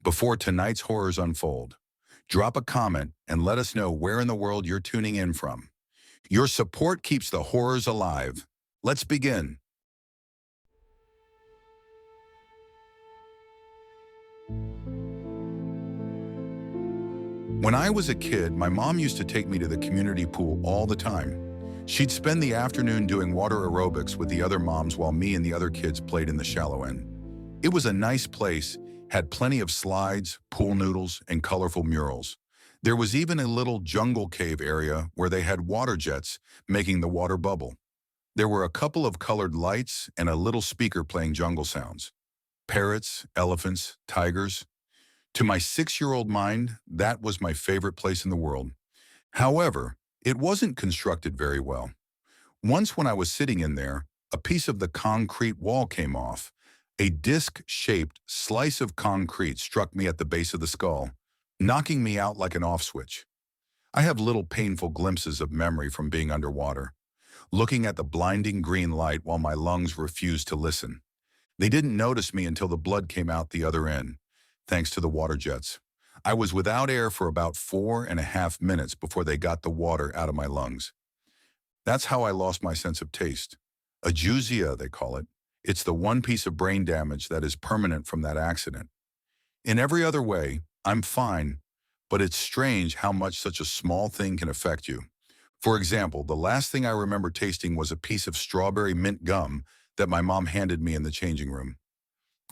Before tonight's horrors unfold, drop a comment and let us know where in the world you're tuning in from. Your support keeps the horrors alive. Let's begin. When I was a kid, my mom used to take me to the community pool all the time. She'd spend the afternoon doing water aerobics with the other moms while me and the other kids played in the shallow end. It was a nice place, had plenty of slides, pool noodles, and colorful murals. There was even a little jungle cave area where they had water jets making the water bubble. There were a couple of colored lights and a little speaker playing jungle sounds. Parrots, elephants, tigers. To my 6-year-old mind, that was my favorite place in the world. However, it wasn't constructed very well. Once when I was sitting in there, a piece of the concrete wall came off. A disc-shaped slice of concrete struck me at the base of the skull, knocking me out like an off switch. I have little painful glimpses of memory from being underwater, looking at the blinding green light while my lungs refused to listen. They didn't notice me until the blood came out the other end, thanks to the water jets. I was without air for about 4.5 minutes before they got the water out of my lungs. That's how I lost my sense of taste. Ajusia, they call it. It's the one piece of brain damage that is permanent from that accident. In every other way, I'm fine, but it's strange how much such a small thing can affect you. For example, the last thing I remember tasting was a piece of strawberry mint gum that my mom handed me in the changing room.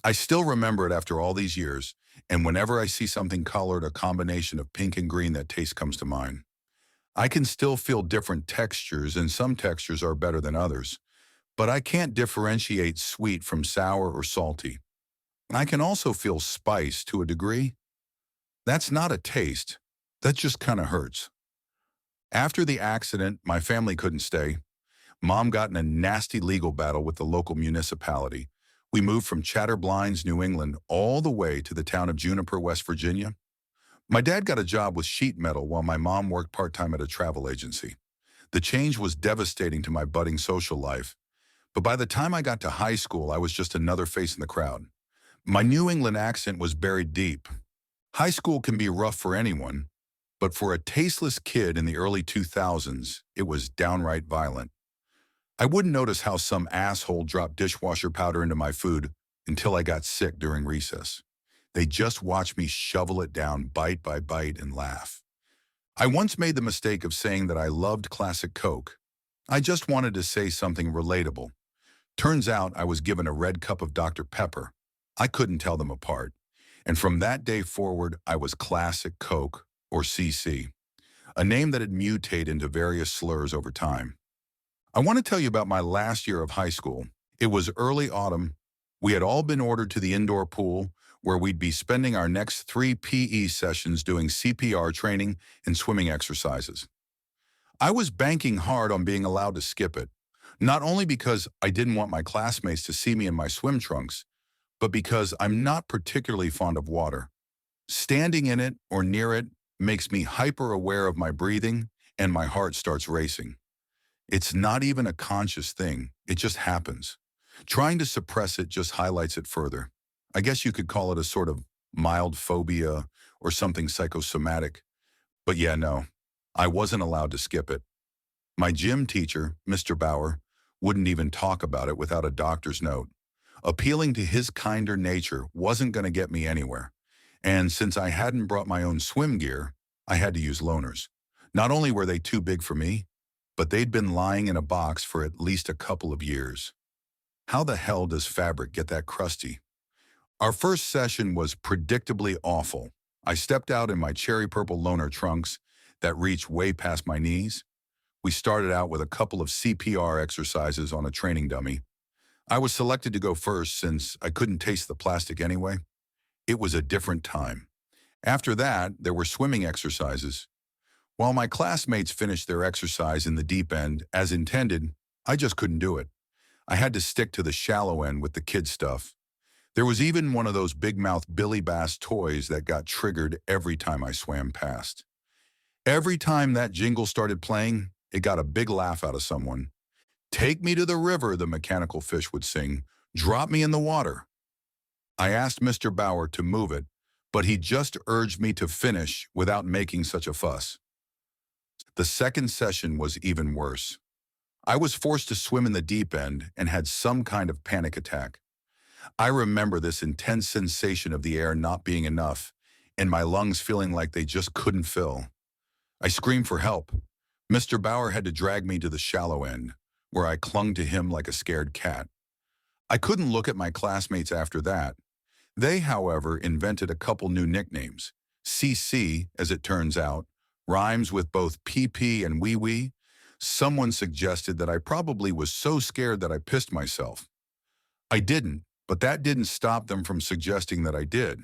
I still remember it after all these years, and whenever I see something colored a combination of pink and green, that taste comes to mind. I can still feel different textures, and some textures are better than others, but I can't differentiate sweet from sour or salty. I can also feel spice to a degree. That's not a taste. That just kind of hurts. After the accident, my family couldn't stay. Mom got in a nasty legal battle with the local municipality. We moved from Chatterblinds, New England, all the way to the town of Juniper, West Virginia. My dad got a job with sheet metal while my mom worked part-time at a travel agency. The change was devastating to my budding social life, but by the time I got to high school, I was just another face in the crowd. My New England accent was buried deep. High school can be rough for anyone, but for a tasteless kid in the early 2000s, it was downright violent. I wouldn't notice how some asshole dropped dishwasher powder into my food until I got sick during recess. They just watched me shovel it down bite by bite and laugh. I once made the mistake of saying that I loved classic Coke. I just wanted to say something relatable. Turns out I was given a red cup of Dr. Pepper. I couldn't tell them apart. And from that day forward, I was Classic Coke, or CC, a name that had mutated into various slurs over time. I want to tell you about my last year of high school. It was early autumn. We had all been ordered to the indoor pool, where we'd be spending our next 3 PE sessions doing CPR training and swimming exercises. I was banking hard on being allowed to skip it, not only because I didn't want my classmates to see me in my swim trunks, but because I'm not particularly fond of water. Standing in it or near it makes me hyper aware of my breathing, and my heart starts racing. It's not even a conscious thing, it just happens. Trying to suppress it just highlights it further. I guess you could call it a sort of mild phobia or something psychosomatic. But yeah, no, I wasn't allowed to skip it. My gym teacher, Mr. Bauer, wouldn't even talk about it without a doctor's note. Appealing to his kinder nature wasn't going to get me anywhere. And since I hadn't brought my own swim gear, I had to use loaners. Not only were they too big for me, but they'd been lying in a box for at least a couple of years. How the hell does fabric get that crusty? Our first session was predictably awful. I stepped out in my cherry purple loaner trunks that reached way past my knees. We started out with a couple of CPR exercises on a training dummy. I was selected to go first since I couldn't taste the plastic anyway. It was a different time. After that, there were swimming exercises. While my classmates finished their exercise in the deep end as intended, I just couldn't do it. I had to stick to the shallow end with the kid stuff. There was even one of those big-mouth Billy Bass toys that got triggered every time I swam past. Every time that jingle started playing, it got a big laugh out of someone. "Take me to the river," the mechanical fish would sing. "Drop me in the water." I asked Mr. Bauer to move it, but he just urged me to finish without making such a fuss. The second session was even worse. I was forced to swim in the deep end and had some kind of panic attack. I remember this intense sensation of the air not being enough and my lungs feeling like they just couldn't fill. I screamed for help. Mr. Bauer had to drag me to the shallow end, where I clung to him like a scared cat. I couldn't look at my classmates after that. They, however, invented a couple new nicknames. CC, as it turns out, rhymes with both PP and wee wee. Someone suggested that I probably was so scared that I pissed myself. I didn't, but that didn't stop them from suggesting that I did.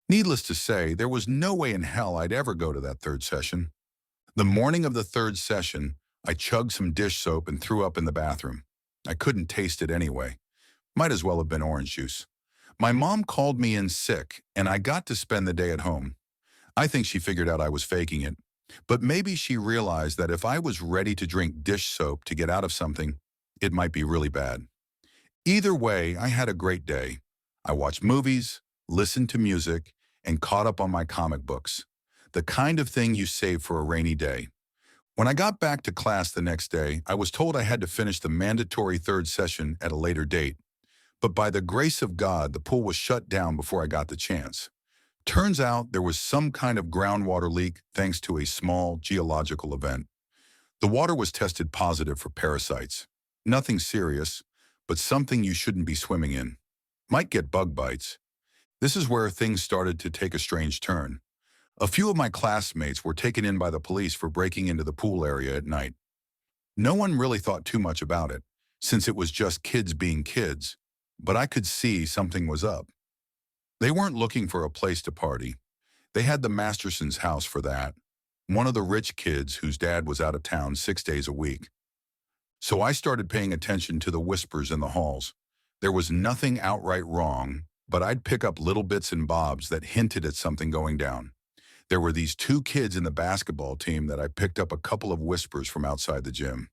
Needless to say, there was no way in hell I'd ever go to that third session. The morning of the third session, I chugged some dish soap and threw up in the bathroom. I couldn't taste it anyway. Might as well have been orange juice. My mom called me in sick, and I got to spend the day at home. I think she figured out I was faking it. But maybe she realized that if I was ready to drink dish soap to get out of something, it might be really bad. Either way, I had a great day. I watched movies, listened to music, and caught up on my comic books. The kind of thing you save for a rainy day. When I got back to class the next day, I was told I had to finish the mandatory third session at a later date. But by the grace of God, the pool was shut down before I got the chance. Turns out there was some kind of groundwater leak thanks to a small geological event. The water was tested positive for parasites. Nothing serious, but something you shouldn't be swimming in. Might get bug bites. This is where things started to take a strange turn. A few of my classmates were taken in by the police for breaking into the pool area at night. No one really thought too much about it, since it was just kids being kids, but I could see something was up. They weren't looking for a place to party. They had the Masterson's house for that, one of the rich kids whose dad was out of town 6 days a week. So I started paying attention to the whispers in the halls. There was nothing outright wrong, but I'd pick up little bits and bobs that hinted at something going down. There were these two kids in the basketball team that I picked up a couple of whispers from outside the gym.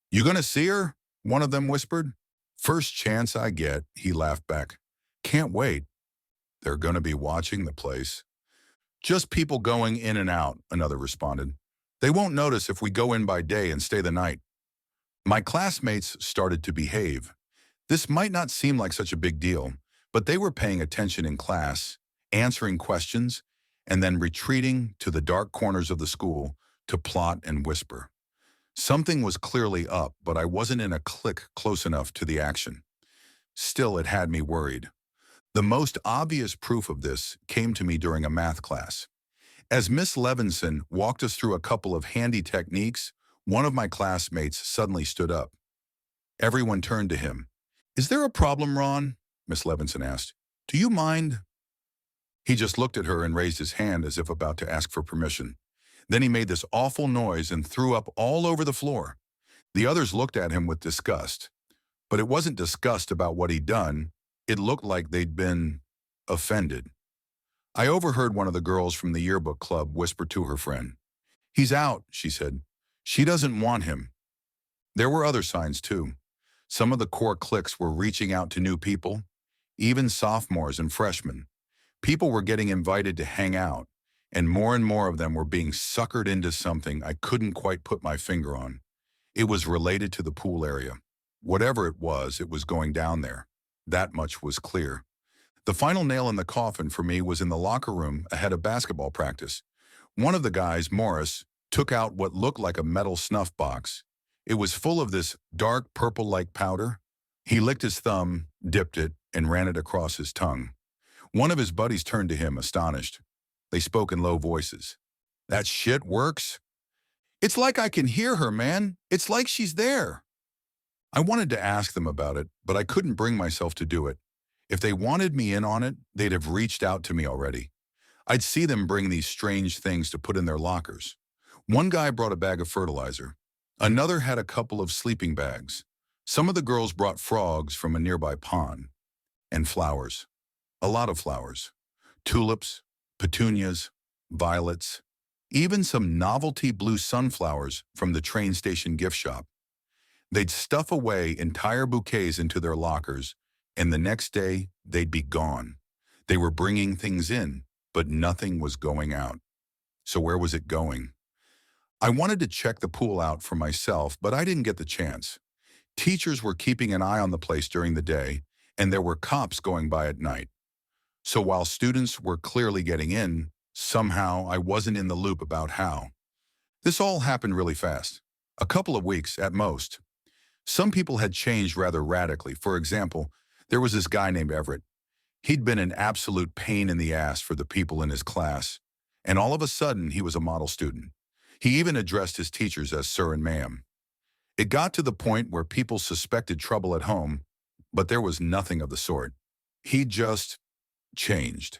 "You gonna see her?" one of them whispered. "First chance I get," he laughed back. "Can't wait." "They're gonna be watching the place." "Just people going in and out," another responded. "They won't notice if we go in by day and stay the night." My classmates started to behave. This might not seem like such a big deal, but they were paying attention in class, answering questions, and then retreating to the dark corners of the school to plot and whisper. Something was clearly up, but I wasn't in a clique close enough to the action. Still, it had me worried. The most obvious proof of this came to me during a math class. As Miss Levinson walked us through a couple of handy techniques, one of my classmates suddenly stood up. Everyone turned to him. "Is there a problem, Ron?" Miss Levinson asked. "Do you mind?" He just looked at her and raised his hand as if about to ask for permission. Then he made this awful noise and threw up all over the floor. The others looked at him with disgust. But it wasn't disgust about what he'd done. It looked like they'd been offended. I overheard one of the girls from the yearbook club whisper to her friend. "He's out," she said. "She doesn't want him." There were other signs, too. Some of the core cliques were reaching out to new people, even sophomores and freshmen. People were getting invited to hang out, and more of them were being suckered into something I couldn't quite put my finger on. It was related to the pool area. Whatever it was going down there. That much was clear. The final nail in the coffin for me was in the locker room ahead of basketball practice. One of the guys, Morris, took out what looked like a metal snuff box. It was full of this dark purple-like powder. He licked his thumb, dipped it, and ran it across his tongue. One of his buddies turned to him, astonished. They spoke in low voices. "That shit works?" "It's like I can hear her, man. It's like she's there." I wanted to ask them about it, but I couldn't bring myself to do it. If they wanted me in on it, they'd have reached out to me already. I'd see them bring these strange things to put in their lockers. One guy brought a bag of fertilizer. Another had a couple of sleeping bags. Some of the girls brought frogs from a nearby pond. And flowers. A lot of flowers. Tulips, petunias, violets, even some novelty blue sunflowers from the train station gift shop. They'd stuff away entire bouquets into their lockers, and the next day, they'd be gone. They were bringing things in, but nothing was going out. So where was it going? I wanted to check the pool out for myself, but I didn't get the chance. Teachers were keeping an eye on the place during the day, and there were cops going by at night. So while students were clearly getting in, somehow I wasn't in the loop about how. This all happened really fast. A couple of weeks at most. Some people had changed rather radically. For example, there was this guy named Everett. He'd been an absolute pain in the ass for the people in his class, and all of a sudden he was a model student. He even addressed his teachers as sir and ma'am. It got to the point where people suspected trouble at home, but there was nothing of the sort. He just changed.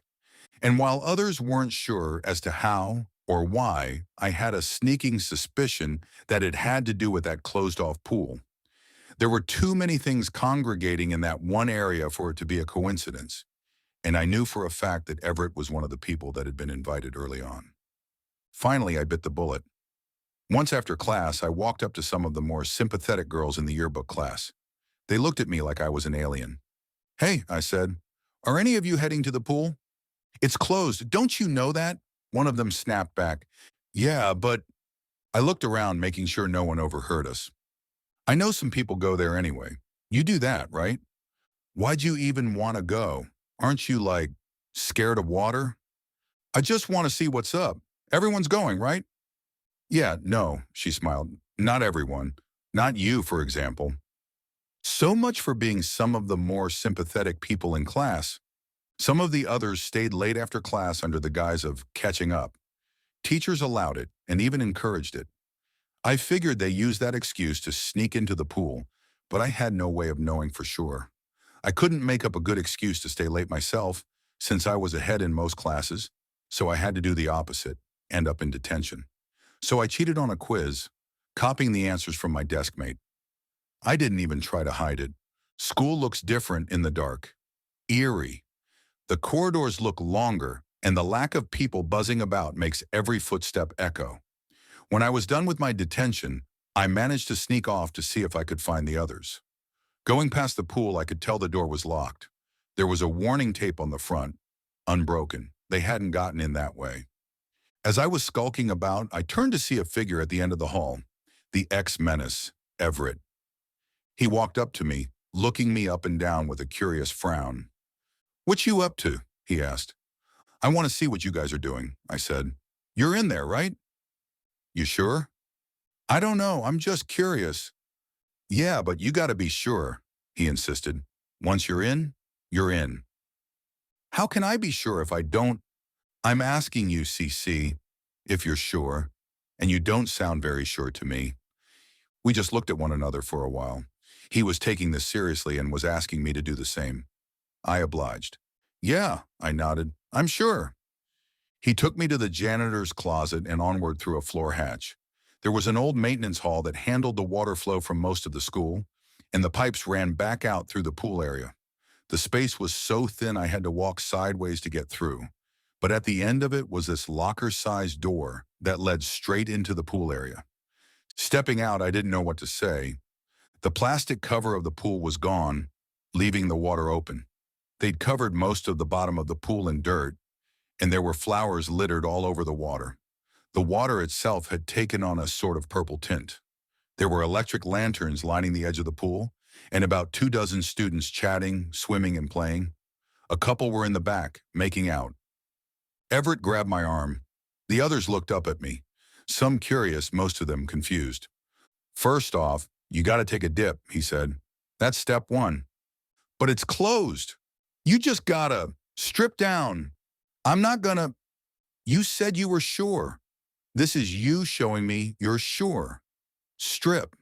And while others weren't sure as to how or why, I had a sneaking suspicion that it had to do with that closed-off pool. There were too many things congregating in that one area for it to be a coincidence, and I knew for a fact that Everett was one of the people that had been invited early on. Finally, I bit the bullet. Once after class, I walked up to some of the more sympathetic girls in the yearbook class. They looked at me like I was an alien. "Hey," I said, "are any of you heading to the pool?" "It's closed. Don't you know that?" One of them snapped back. "Yeah, but—" I looked around, making sure no one overheard us. "I know some people go there anyway. You do that, right? Why'd you even want to go? Aren't you, like, scared of water?" "I just want to see what's up. Everyone's going, right?" "Yeah, no," she smiled. "Not everyone. Not you, for example." So much for being some of the more sympathetic people in class. Some of the others stayed late after class under the guise of catching up. Teachers allowed it and even encouraged it. I figured they used that excuse to sneak into the pool, but I had no way of knowing for sure. I couldn't make up a good excuse to stay late myself, since I was ahead in most classes, so I had to do the opposite, end up in detention. So I cheated on a quiz, copying the answers from my desk mate. I didn't even try to hide it. School looks different in the dark. Eerie. The corridors look longer, and the lack of people buzzing about makes every footstep echo. When I was done with my detention, I managed to sneak off to see if I could find the others. Going past the pool, I could tell the door was locked. There was a warning tape on the front, unbroken. They hadn't gotten in that way. As I was skulking about, I turned to see a figure at the end of the hall, the ex-menace, Everett. He walked up to me, looking me up and down with a curious frown. "What you up to?" he asked. "I want to see what you guys are doing," I said. "You're in there, right?" "You sure?" "I don't know, I'm just curious." "Yeah, but you gotta be sure," he insisted. "Once you're in, you're in." "How can I be sure if I don't—" "I'm asking you, CC, if you're sure, and you don't sound very sure to me." We just looked at one another for a while. He was taking this seriously and was asking me to do the same. I obliged. "Yeah," I nodded. "I'm sure." He took me to the janitor's closet and onward through a floor hatch. There was an old maintenance hall that handled the water flow from most of the school, and the pipes ran back out through the pool area. The space was so thin I had to walk sideways to get through, but at the end of it was this locker-sized door that led straight into the pool area. Stepping out, I didn't know what to say. The plastic cover of the pool was gone, leaving the water open. They'd covered most of the bottom of the pool in dirt, and there were flowers littered all over the water. The water itself had taken on a sort of purple tint. There were electric lanterns lining the edge of the pool, and about 24 students chatting, swimming, and playing. A couple were in the back, making out. Everett grabbed my arm. The others looked up at me, some curious, most of them confused. "First off, you gotta take a dip," he said. "That's step one." "But it's closed. You just gotta strip down." "I'm not gonna—" "You said you were sure. This is you showing me you're sure. Strip."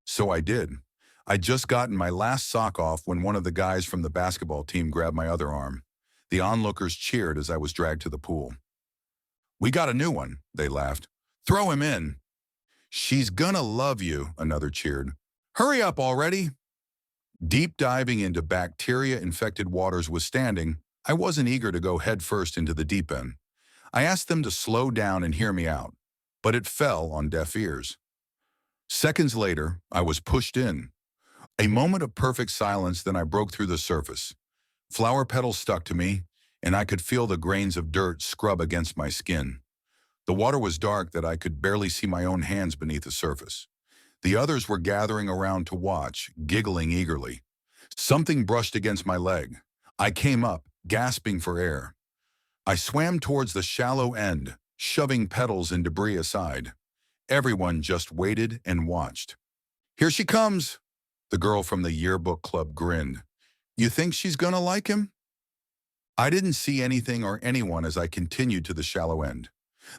So I did. I'd just gotten my last sock off when one of the guys from the basketball team grabbed my other arm. The onlookers cheered as I was dragged to the pool. "We got a new one," they laughed. "Throw him in." "She's gonna love you," another cheered. "Hurry up already." Deep diving into bacteria-infected waters withstanding, I wasn't eager to go headfirst into the deep end. I asked them to slow down and hear me out, but it fell on deaf ears. Seconds later, I was pushed in. A moment of perfect silence, then I broke through the surface. Flower petals stuck to me, and I could feel the grains of dirt scrub against my skin. The water was dark that I could barely see my own hands beneath the surface. The others were gathering around to watch, giggling eagerly. Something brushed against my leg. I came up, gasping for air. I swam towards the shallow end, shoving petals and debris aside. Everyone just waited and watched. "Here she comes," the girl from the yearbook club grinned. "You think she's gonna like him?" I didn't see anything or anyone as I continued to the shallow end.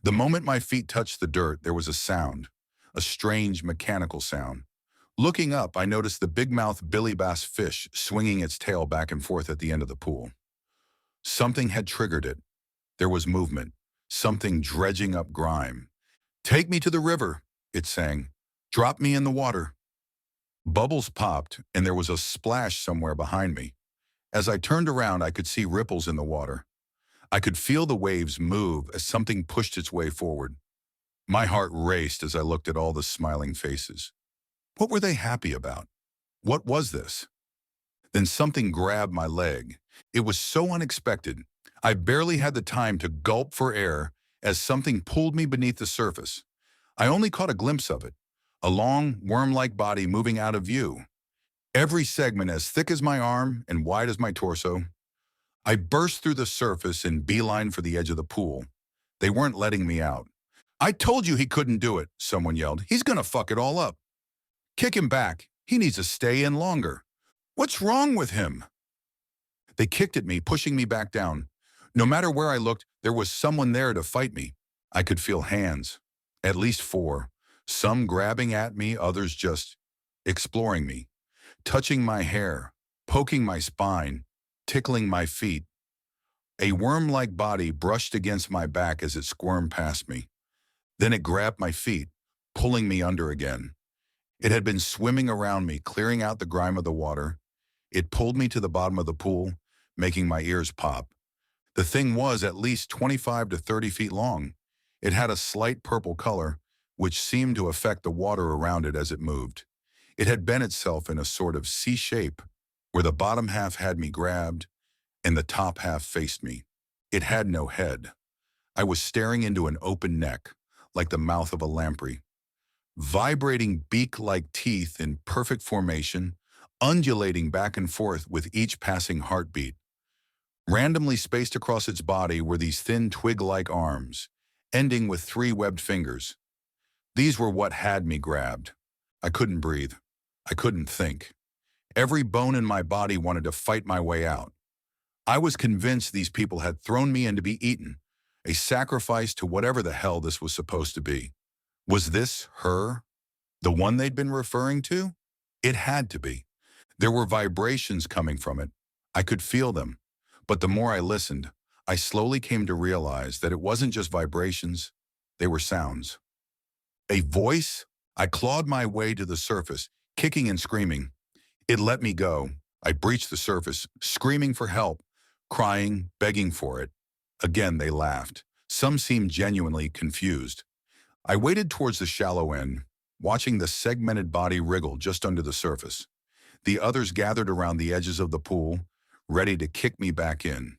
The moment my feet touched the dirt, there was a sound, a strange mechanical sound. Looking up, I noticed the big-mouthed billy bass fish swinging its tail back and forth at the end of the pool. Something had triggered it. There was movement, something dredging up grime. "Take me to the river," it sang. "Drop me in the water." Bubbles popped, and there was a splash somewhere behind me. As I turned around, I could see ripples in the water. I could feel the waves move as something pushed its way forward. My heart raced as I looked at all the smiling faces. What were they happy about? What was this? Then something grabbed my leg. It was so unexpected. I barely had the time to gulp for air as something pulled me beneath the surface. I only caught a glimpse of it, a long, worm-like body moving out of view, every segment as thick as my arm and wide as my torso. I burst through the surface and beeline for the edge of the pool. They weren't letting me out. "I told you he couldn't do it," someone yelled. "He's gonna fuck it all up. Kick him back. He needs to stay in longer. What's wrong with him?" They kicked at me, pushing me back down. No matter where I looked, there was someone there to fight me. I could feel hands, at least four, some grabbing at me, others just exploring me, touching my hair, poking my spine, tickling my feet. A worm-like body brushed against my back as it squirmed past me. Then it grabbed my feet, pulling me under again. It had been swimming around me, clearing out the grime of the water. It pulled me to the bottom of the pool, making my ears pop. The thing was at least 25 to 30 feet long. It had a slight purple color, which seemed to affect the water around it as it moved. It had bent itself in a sort of C shape, where the bottom half had me grabbed and the top half faced me. It had no head. I was staring into an open neck, like the mouth of a lamprey. Vibrating beak-like teeth in perfect formation, undulating back and forth with each passing heartbeat. Randomly spaced across its body were these thin twig-like arms, ending with 3 webbed fingers. These were what had me grabbed. I couldn't breathe. I couldn't think. Every bone in my body wanted to fight my way out. I was convinced these people had thrown me in to be eaten, a sacrifice to whatever the hell this was supposed to be. Was this her? The one they'd been referring to? It had to be. There were vibrations coming from it. I could feel them. But the more I listened, I slowly came to realize that it wasn't just vibrations, they were sounds. A voice? I clawed my way to the surface, kicking and screaming. It let me go. I breached the surface, screaming for help, crying, begging for it. Again, they laughed. Some seemed genuinely confused. I waded towards the shallow end, watching the segmented body wriggle just under the surface. The others gathered around the edges of the pool, ready to kick me back in.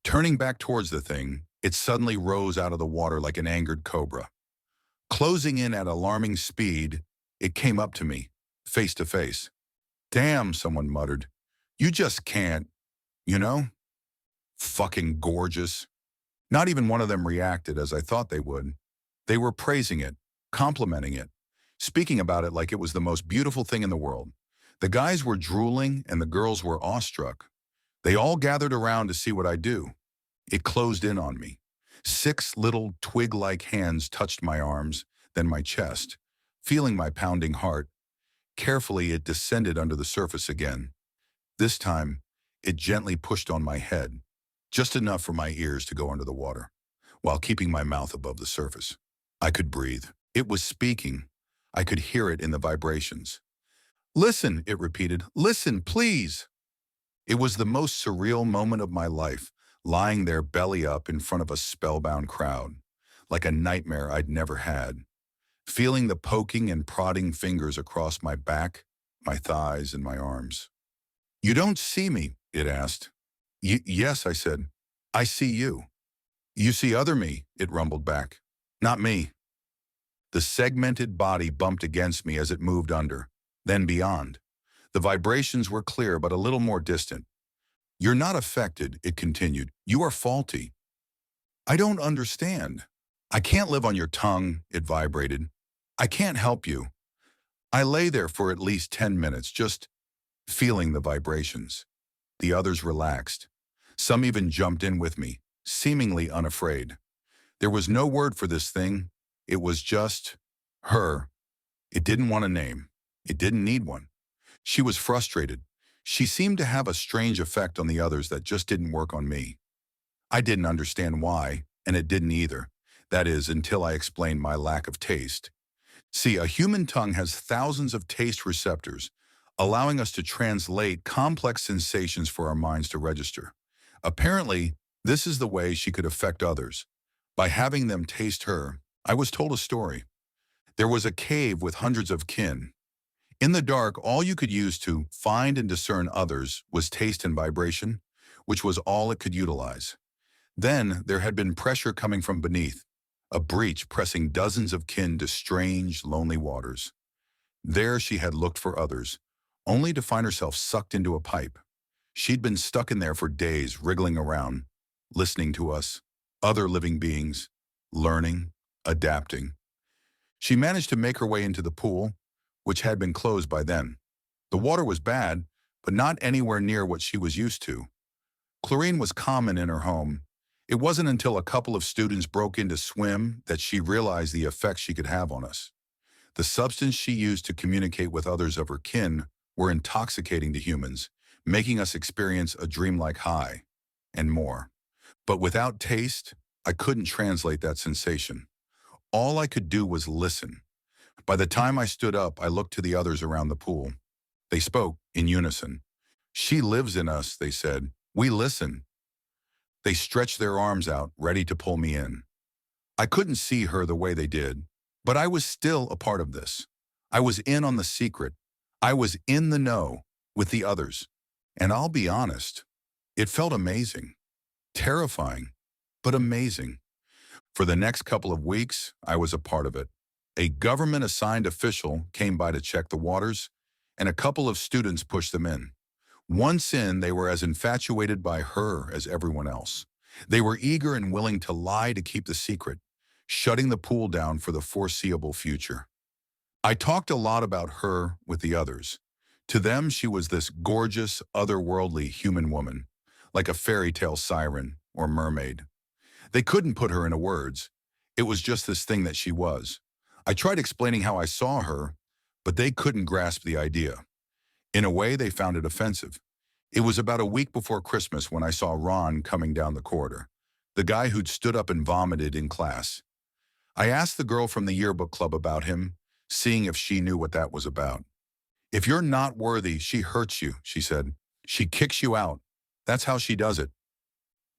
Turning back towards the thing, it suddenly rose out of the water like an angered cobra. Closing in at alarming speed, it came up to me, face to face. "Damn," someone muttered. "You just can't, you know? Fucking gorgeous." Not even one of them reacted as I thought they would. They were praising it, complimenting it, speaking about it like it was the most beautiful thing in the world. The guys were drooling and the girls were awestruck. They all gathered around to see what I do. It closed in on me. 6 little twig-like hands touched my arms, then my chest, feeling my pounding heart. Carefully, it descended under the surface again. This time, it gently pushed on my head, just enough for my ears to go under the water, while keeping my mouth above the surface. I could breathe. It was speaking. I could hear it in the vibrations. "Listen," it repeated. "Listen, please." It was the most surreal moment of my life, lying there belly up in front of a spellbound crowd, like a nightmare I'd never had, feeling the poking and prodding fingers across my back, my thighs, and my arms. "You don't see me?" it asked. Yes," I said. I see you. You see other me, it rumbled back. Not me. The segmented body bumped against me as it moved under, then beyond. The vibrations were clear but a little more distant. You're not affected, it continued. You are faulty. I don't understand. I can't live on your tongue, it vibrated. I can't help you. I lay there for at least 10 minutes, just feeling the vibrations. The others relaxed. Some even jumped in with me, seemingly unafraid. There was no word for this thing. It was just her. It didn't want a name. It didn't need one. She was frustrated. She seemed to have a strange effect on the others that just didn't work on me. I didn't understand why, and it didn't either. That is, until I explained my lack of taste. See, a human tongue has thousands of taste receptors, allowing us to translate complex sensations for our minds to register. Apparently, this is the way she could affect others. By having them taste her, I was told a story. There was a cave with hundreds of kin. In the dark, all you could use to find and discern others was taste and vibration, which was all it could utilize. Then there had been pressure coming from beneath, a breach pressing dozens of kin to strange, lonely waters. There she had looked for others, only to find herself sucked into a pipe. She'd been stuck in there for days, wriggling around, listening to us, other living beings, learning, adapting. She managed to make her way into the pool, which had been closed by then. The water was bad, but not anywhere near what she was used to. Chlorine was common in her home. It wasn't until a couple of students broke in to swim that she realized the effect she could have on us. The substance she used to communicate with others of her kin were intoxicating to humans, making us experience a dreamlike high, and more. But without taste, I couldn't translate that sensation. All I could do was listen. By the time I stood up, I looked to the others around the pool. They spoke in unison. She lives in us, they said. We listen. They stretched their arms out, ready to pull me in. I couldn't see her the way they did, but I was still a part of this. I was in on the secret. I was in the know with the others. And I'll be honest, it felt amazing. Terrifying, but amazing. For the next couple of weeks, I was a part of it. A government-assigned official came by to check the waters, and a couple of students pushed them in. Once in, they were as infatuated by her as everyone else. They were eager and willing to lie to keep the secret, shutting the pool down for the foreseeable future. I talked a lot about her with the others. To them, she was this gorgeous, otherworldly human woman, like a fairy tale siren or mermaid. They couldn't put her into words. It was just this thing that she was. I tried explaining how I saw her, but they couldn't grasp the idea. In a way, they found it offensive. It was about a week before Christmas when I saw Ron coming down the corridor, the guy who'd stood up and vomited in class. I asked the girl from the yearbook club about him, seeing if she knew what that was about. If you're not worthy, she hurts you, she said. She kicks you out. That's how she does it.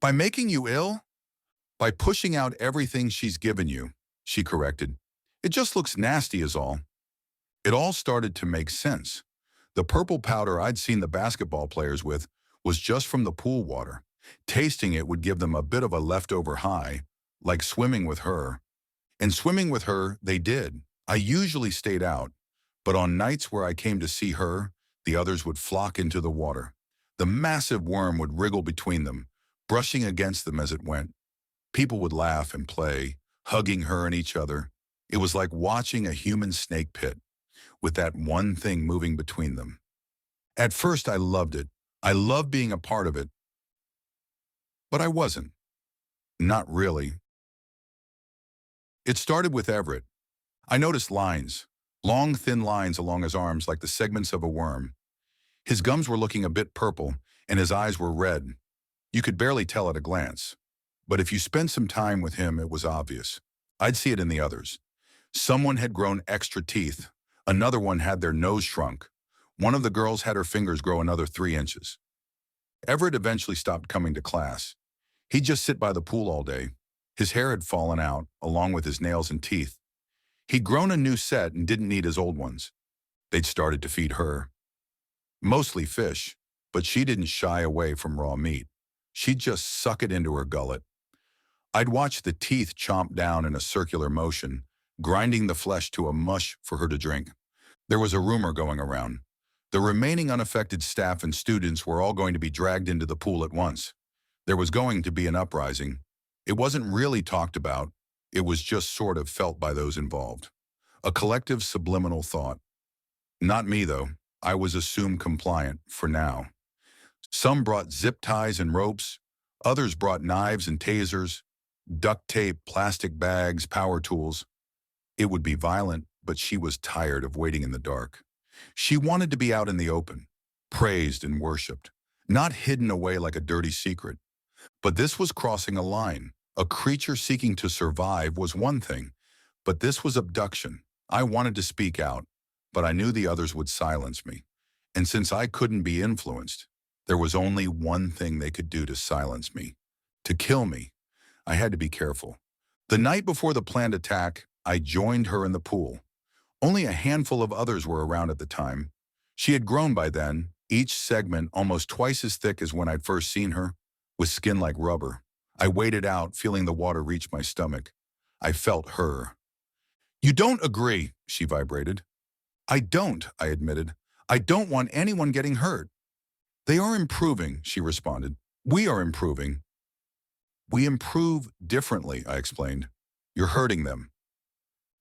By making you ill? By pushing out everything she's given you, she corrected. It just looks nasty is all. It all started to make sense. The purple powder I'd seen the basketball players with was just from the pool water. Tasting it would give them a bit of a leftover high, like swimming with her. And swimming with her, they did. I usually stayed out, but on nights where I came to see her, the others would flock into the water. The massive worm would wriggle between them, brushing against them as it went. People would laugh and play, hugging her and each other. It was like watching a human snake pit, with that one thing moving between them. At first, I loved it. I loved being a part of it. But I wasn't. Not really. It started with Everett. I noticed lines, long, thin lines along his arms like the segments of a worm. His gums were looking a bit purple, and his eyes were red. You could barely tell at a glance. But if you spent some time with him, it was obvious. I'd see it in the others. Someone had grown extra teeth. Another one had their nose shrunk. One of the girls had her fingers grow another 3 inches. Everett eventually stopped coming to class. He'd just sit by the pool all day. His hair had fallen out, along with his nails and teeth. He'd grown a new set and didn't need his old ones. They'd started to feed her. Mostly fish, but she didn't shy away from raw meat. she'd just suck it into her gullet. I'd watch the teeth chomp down in a circular motion, grinding the flesh to a mush for her to drink. There was a rumor going around. The remaining unaffected staff and students were all going to be dragged into the pool at once. There was going to be an uprising. It wasn't really talked about. It was just sort of felt by those involved. A collective subliminal thought. Not me, though. I was assumed compliant, for now. Some brought zip ties and ropes. Others brought knives and tasers, duct tape, plastic bags, power tools. It would be violent, but she was tired of waiting in the dark. She wanted to be out in the open, praised and worshipped, not hidden away like a dirty secret. But this was crossing a line. A creature seeking to survive was one thing, but this was abduction. I wanted to speak out, but I knew the others would silence me. And since I couldn't be influenced, there was only one thing they could do to silence me, to kill me. I had to be careful. The night before the planned attack, I joined her in the pool. Only a handful of others were around at the time. She had grown by then, each segment almost twice as thick as when I'd first seen her, with skin like rubber. I waded out, feeling the water reach my stomach. I felt her. "You don't agree," she vibrated. "I don't," I admitted. "I don't want anyone getting hurt." "They are improving," she responded. "We are improving." "We improve differently," I explained. "You're hurting them."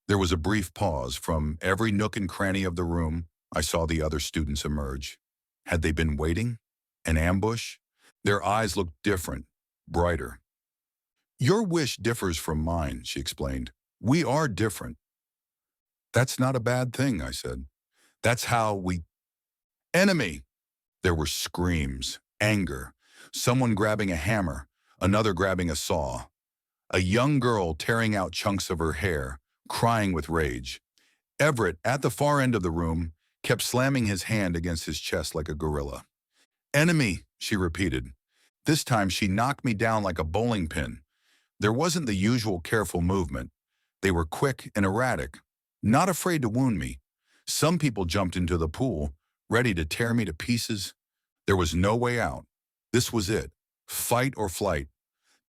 There was a brief pause. From every nook and cranny of the room, I saw the other students emerge. Had they been waiting? An ambush? Their eyes looked different, brighter. "Your wish differs from mine," she explained. "We are different." "That's not a bad thing," I said. "That's how we—" "Enemy!" There were screams, anger, someone grabbing a hammer, another grabbing a saw, a young girl tearing out chunks of her hair, crying with rage. Everett, at the far end of the room, kept slamming his hand against his chest like a gorilla. "Enemy," she repeated. This time she knocked me down like a bowling pin. There wasn't the usual careful movement. They were quick and erratic, not afraid to wound me. Some people jumped into the pool, ready to tear me to pieces. There was no way out. This was it. Fight or flight.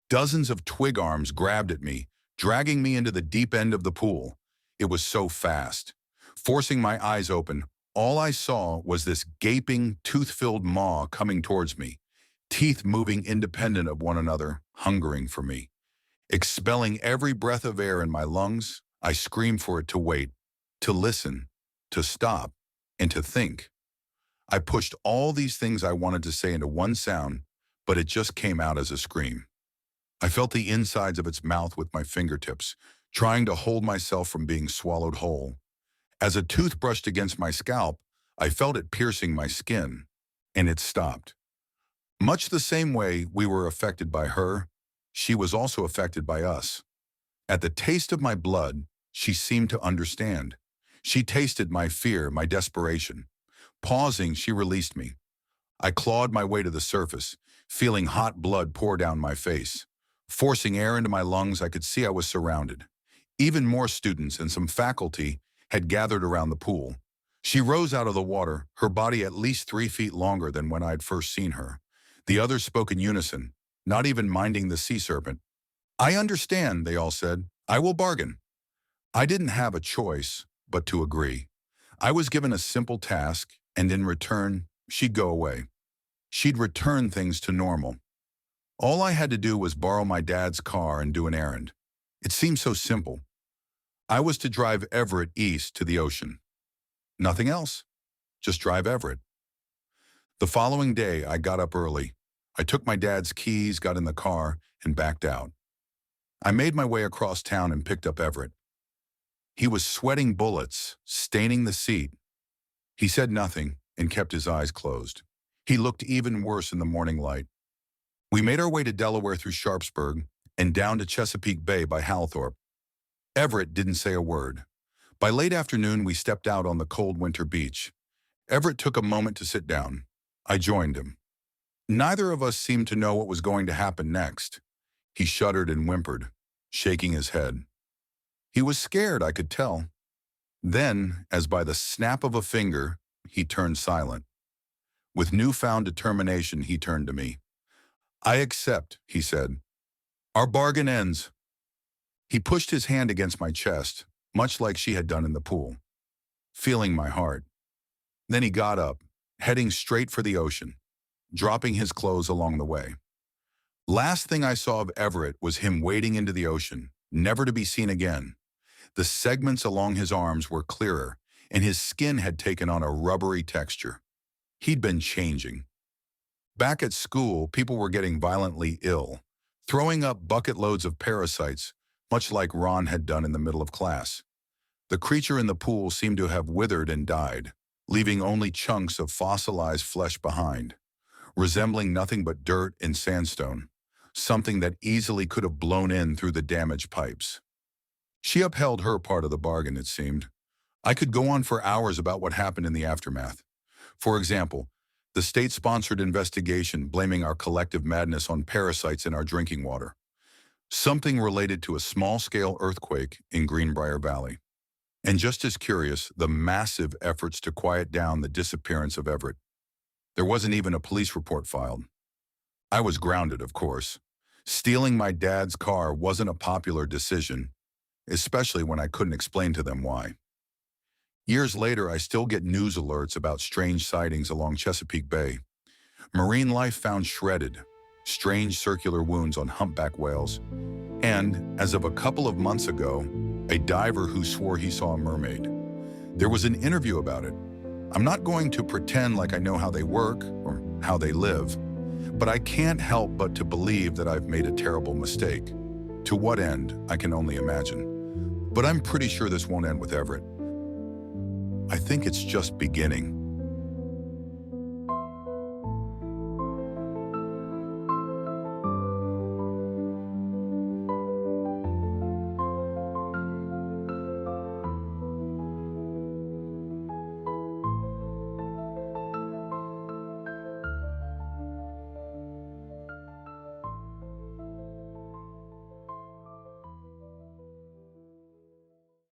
Dozens of twig arms grabbed at me, dragging me into the deep end of the pool. It was so fast. Forcing my eyes open, all I saw was this gaping, tooth-filled maw coming towards me, teeth moving independent of one another, hungering for me. Expelling every breath of air in my lungs, I screamed for it to wait, to listen, to stop, and to think. I pushed all these things I wanted to say into one sound, but it just came out as a scream. I felt the insides of its mouth with my fingertips, trying to hold myself from being swallowed whole. As a tooth brushed against my scalp, I felt it piercing my skin, and it stopped. Much the same way we were affected by her, she was also affected by us. At the taste of my blood, she seemed to understand. She tasted my fear, my desperation. Pausing, she released me. I clawed my way to the surface, feeling hot blood pour down my face. Forcing air into my lungs, I could see I was surrounded. Even more students and some faculty had gathered around the pool. She rose out of the water, her body at least 3 feet longer than when I'd first seen her. The others spoke in unison, not even minding the sea serpent. "I understand," they all said. "I will bargain." I didn't have a choice but to agree. I was given a simple task, and in return, she'd go away. She'd return things to normal. All I had to do was borrow my dad's car and do an errand. It seemed so simple. I was to drive Everett east to the ocean. Nothing else. Just drive Everett. The following day, I got up early. I took my dad's keys, got in the car, and backed out. I made my way across town and picked up Everett. He was sweating bullets, staining the seat. He said nothing and kept his eyes closed. He looked even worse in the morning light. We made our way to Delaware through Sharpsburg and down to Chesapeake Bay by Halthorpe. Everett didn't say a word. By late afternoon, we stepped out on the cold winter beach. Everett took a moment to sit down. I joined him. Neither of us seemed to know what was going to happen next. He shuddered and whimpered, shaking his head. He was scared, I could tell. Then, as by the snap of a finger, he turned silent. With newfound determination, he turned to me. I accept, he said. Our bargain ends. He pushed his hand against my chest, much like she had done in the pool, feeling my heart. Then he got up, heading straight for the ocean, dropping his clothes along the way. Last thing I saw of Everett was him wading into the ocean, never to be seen again. The segments along his arms were clearer, and his skin had taken on a rubbery texture. He'd been changing. Back at school, people were getting violently ill, throwing up bucket loads of parasites, much like Ron had done in the middle of class. The creature in the pool seemed to have withered and died, leaving only chunks of fossilized flesh behind, resembling nothing but dirt and sandstone, something that easily could have blown in through the damaged pipes. She upheld her part of the bargain, it seemed. I could go on for hours about what happened in the aftermath. For example, the state-sponsored investigation blaming our collective madness on parasites in our drinking water. Something related to a small-scale earthquake in Greenbrier Valley. And just as curious, the massive efforts to quiet down the disappearance of Everett. There wasn't even a police report filed. I was grounded, of course. Stealing my dad's car wasn't a popular decision, especially when I couldn't explain to them why. Years later, I still get news alerts about strange sightings along Chesapeake Bay. Marine life found shredded, strange circular wounds on humpback whales, and, as of a couple of months ago, a diver who swore he saw a mermaid. There was an interview about it. I'm not going to pretend like I know how they work or how they live, but I can't help but to believe that I've made a terrible mistake. To what end, I can only imagine. But I'm pretty sure this won't end with Everett. I think it's just beginning.